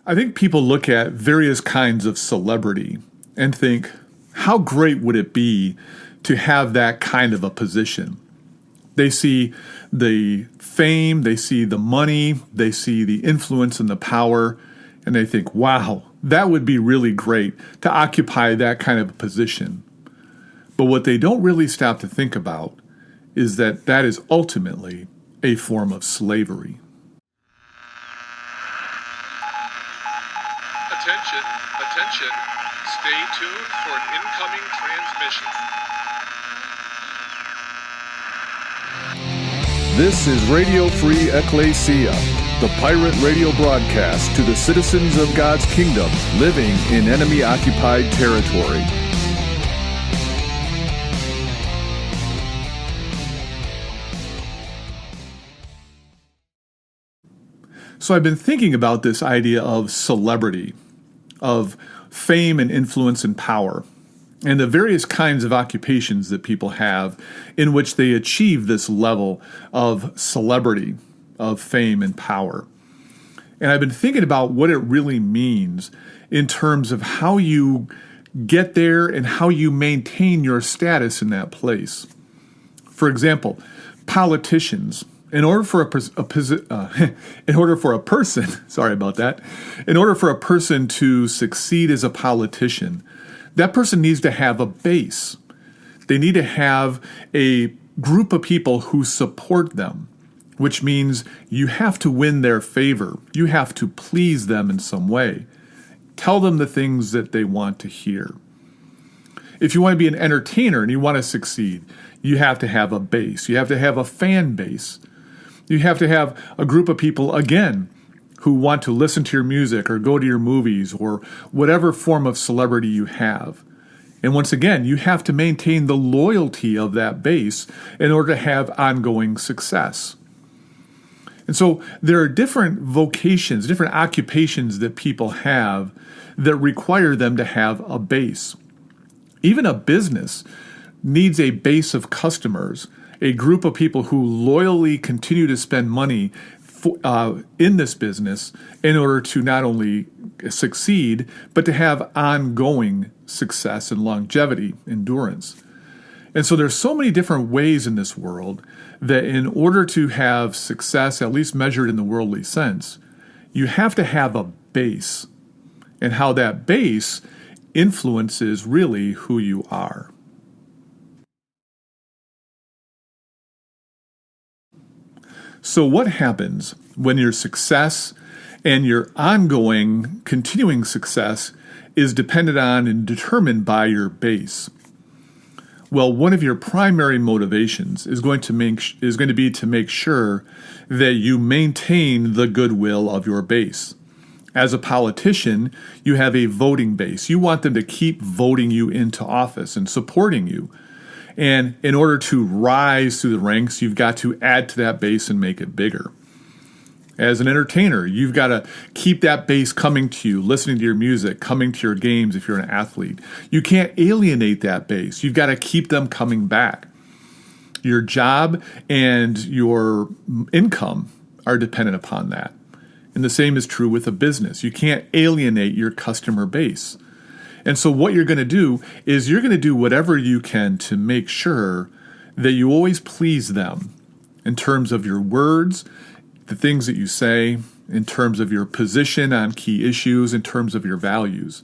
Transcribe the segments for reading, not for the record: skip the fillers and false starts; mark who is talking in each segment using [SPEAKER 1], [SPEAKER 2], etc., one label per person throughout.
[SPEAKER 1] I think people look at various kinds of celebrity and think, how great would it be to have that kind of a position? They see the fame, they see the money, they see the influence and the power, and they think, wow, that would be really great to occupy that kind of a position. But what they don't really stop to think about is that that is ultimately a form of slavery.
[SPEAKER 2] Attention, attention. Stay tuned for an incoming transmission.
[SPEAKER 1] This is Radio Free Ecclesia, the pirate radio broadcast to the citizens of God's kingdom living in enemy-occupied territory. So I've been thinking about this idea of celebrity, of fame and influence and power, and the various kinds of occupations that people have in which they achieve this level of celebrity, of fame and power. And I've been thinking about what it really means in terms of how you get there and how you maintain your status in that place. For example, politicians. In order for a person to succeed as a politician, that person needs to have a base. They need to have a group of people who support them, which means you have to win their favor. You have to please them in some way. Tell them the things that they want to hear. If you want to be an entertainer and you want to succeed, you have to have a base. You have to have a fan base. You have to have a group of people, again, who want to listen to your music or go to your movies or whatever form of celebrity you have. And once again, you have to maintain the loyalty of that base in order to have ongoing success. And so there are different vocations, different occupations that people have that require them to have a base. Even a business needs a base of customers, a group of people who loyally continue to spend money in this business in order to not only succeed, but to have ongoing success and longevity, endurance. And so there's so many different ways in this world that in order to have success, at least measured in the worldly sense, you have to have a base, and how that base influences really who you are. So what happens when your success and your ongoing, continuing success is dependent on and determined by your base? Well, one of your primary motivations is going to be to make sure that you maintain the goodwill of your base. As a politician, you have a voting base. You want them to keep voting you into office and supporting you. And in order to rise through the ranks, you've got to add to that base and make it bigger. As an entertainer, you've got to keep that base coming to you, listening to your music, coming to your games if you're an athlete. You can't alienate that base. You've got to keep them coming back. Your job and your income are dependent upon that. And the same is true with a business. You can't alienate your customer base. And so what you're going to do is you're going to do whatever you can to make sure that you always please them in terms of your words, the things that you say, in terms of your position on key issues, in terms of your values.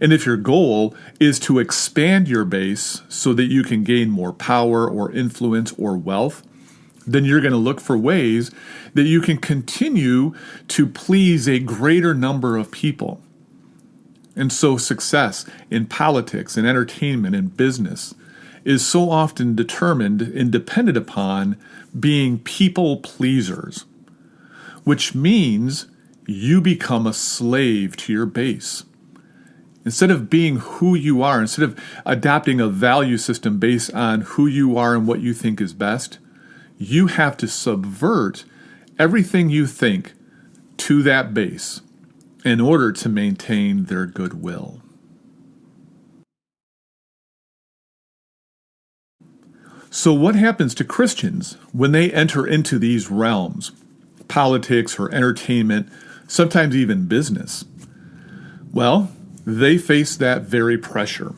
[SPEAKER 1] And if your goal is to expand your base so that you can gain more power or influence or wealth, then you're going to look for ways that you can continue to please a greater number of people. And so success in politics, in entertainment, in business is so often determined and dependent upon being people pleasers, which means you become a slave to your base. Instead of being who you are, instead of adopting a value system based on who you are and what you think is best, you have to subvert everything you think to that base in order to maintain their goodwill. So what happens to Christians when they enter into these realms, politics or entertainment, sometimes even business. Well, they face that very pressure.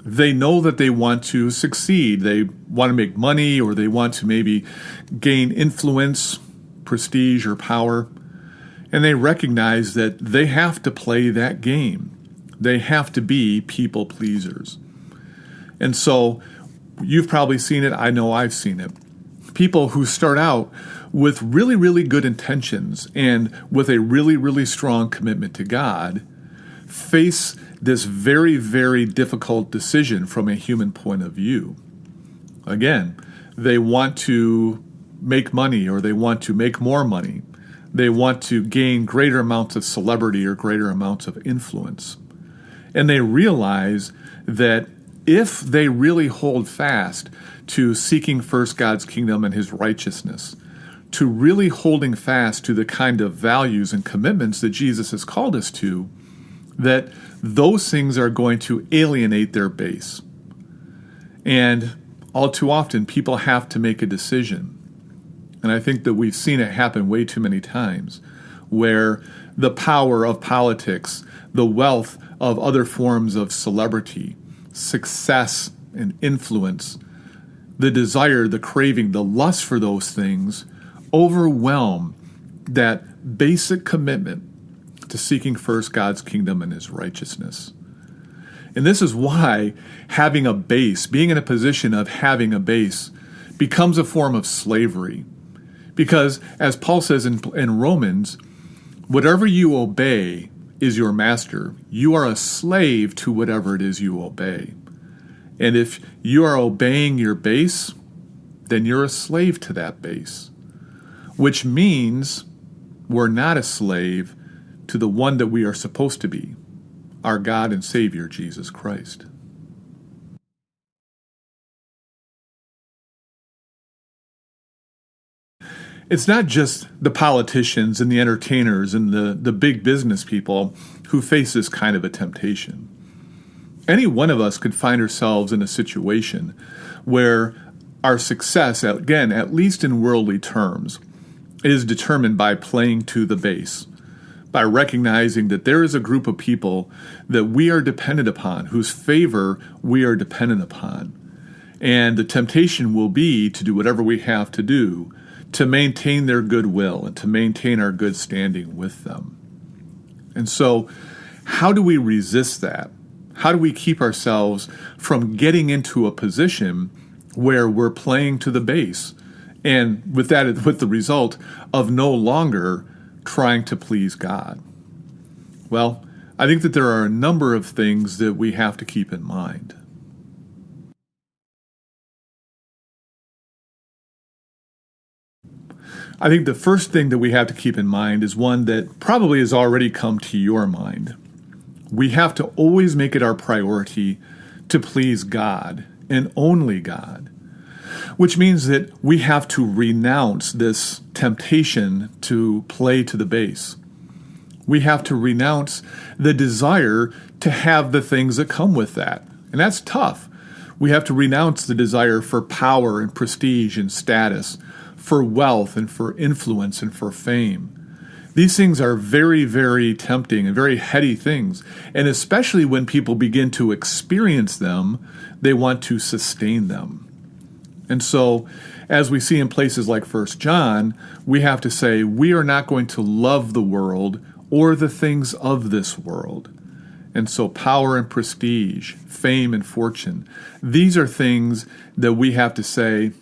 [SPEAKER 1] They know that they want to succeed. They want to make money, or they want to maybe gain influence, prestige, or power. And they recognize that they have to play that game. They have to be people pleasers. And so you've probably seen it. I know I've seen it. People who start out with really, really good intentions and with a really, really strong commitment to God face this very, very difficult decision from a human point of view. Again, they want to make money, or they want to make more money. They want to gain greater amounts of celebrity or greater amounts of influence. And they realize that if they really hold fast to seeking first God's kingdom and his righteousness, to really holding fast to the kind of values and commitments that Jesus has called us to, that those things are going to alienate their base. And all too often, people have to make a decision. And I think that we've seen it happen way too many times, where the power of politics, the wealth of other forms of celebrity, success and influence, the desire, the craving, the lust for those things overwhelm that basic commitment to seeking first God's kingdom and his righteousness. And this is why having a base, being in a position of having a base, becomes a form of slavery. Because, as Paul says in Romans, whatever you obey is your master. You are a slave to whatever it is you obey. And if you are obeying your base, then you're a slave to that base. Which means we're not a slave to the one that we are supposed to be, our God and Savior, Jesus Christ. It's not just the politicians and the entertainers and the big business people who face this kind of a temptation. Any one of us could find ourselves in a situation where our success, again, at least in worldly terms, is determined by playing to the base, by recognizing that there is a group of people that we are dependent upon, whose favor we are dependent upon. And the temptation will be to do whatever we have to do to maintain their goodwill and to maintain our good standing with them. And so, how do we resist that? How do we keep ourselves from getting into a position where we're playing to the base? And with the result of no longer trying to please God? Well, I think that there are a number of things that we have to keep in mind. I think the first thing that we have to keep in mind is one that probably has already come to your mind. We have to always make it our priority to please God and only God, which means that we have to renounce this temptation to play to the base. We have to renounce the desire to have the things that come with that. And that's tough. We have to renounce the desire for power and prestige and status, for wealth and for influence and for fame. These things are very, very tempting and very heady things. And especially when people begin to experience them, they want to sustain them. And so, as we see in places like 1 John, we have to say, we are not going to love the world or the things of this world. And so power and prestige, fame and fortune, these are things that we have to say,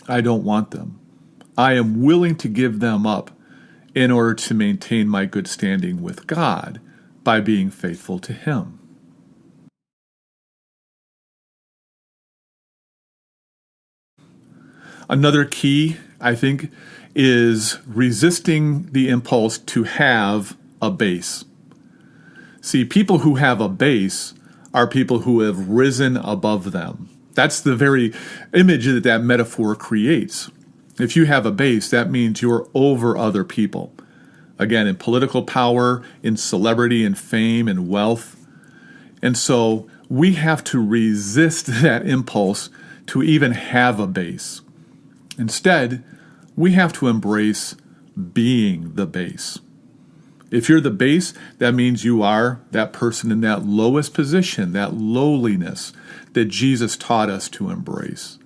[SPEAKER 1] I don't want them. I am willing to give them up in order to maintain my good standing with God by being faithful to Him. Another key, I think, is resisting the impulse to have a base. See, people who have a base are people who have risen above them. That's the very image that that metaphor creates. If you have a base, that means you're over other people. Again, in political power, in celebrity and fame and wealth. And so we have to resist that impulse to even have a base. Instead, we have to embrace being the base. If you're the base, that means you are that person in that lowest position, that lowliness that Jesus taught us to embrace.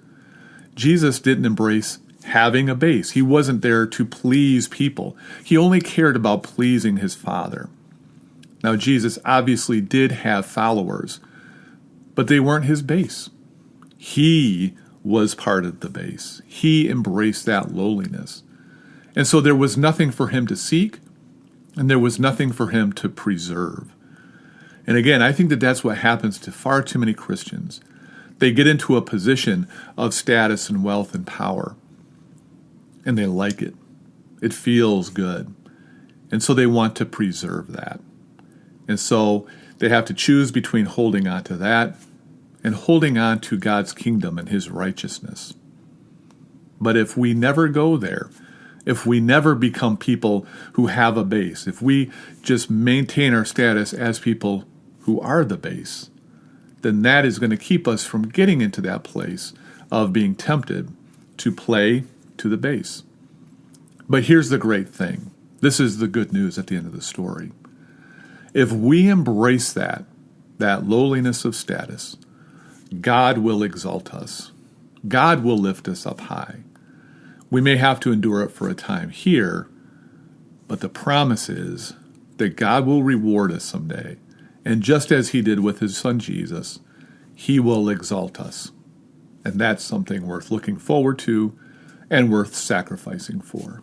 [SPEAKER 1] Jesus didn't embrace having a base. He wasn't there to please people. He only cared about pleasing his Father. Now, Jesus obviously did have followers, but they weren't his base. He was part of the base. He embraced that lowliness. And so there was nothing for him to seek, and there was nothing for him to preserve. And again, I think that that's what happens to far too many Christians. They get into a position of status and wealth and power, and they like it. It feels good. And so they want to preserve that. And so they have to choose between holding on to that and holding on to God's kingdom and his righteousness. But if we never go there, if we never become people who have a base, if we just maintain our status as people who are the base, then that is going to keep us from getting into that place of being tempted to play to the base. But here's the great thing. This is the good news at the end of the story. If we embrace that lowliness of status, God will exalt us. God will lift us up high. We may have to endure it for a time here, but the promise is that God will reward us someday. And just as he did with his son Jesus, he will exalt us. And that's something worth looking forward to and worth sacrificing for.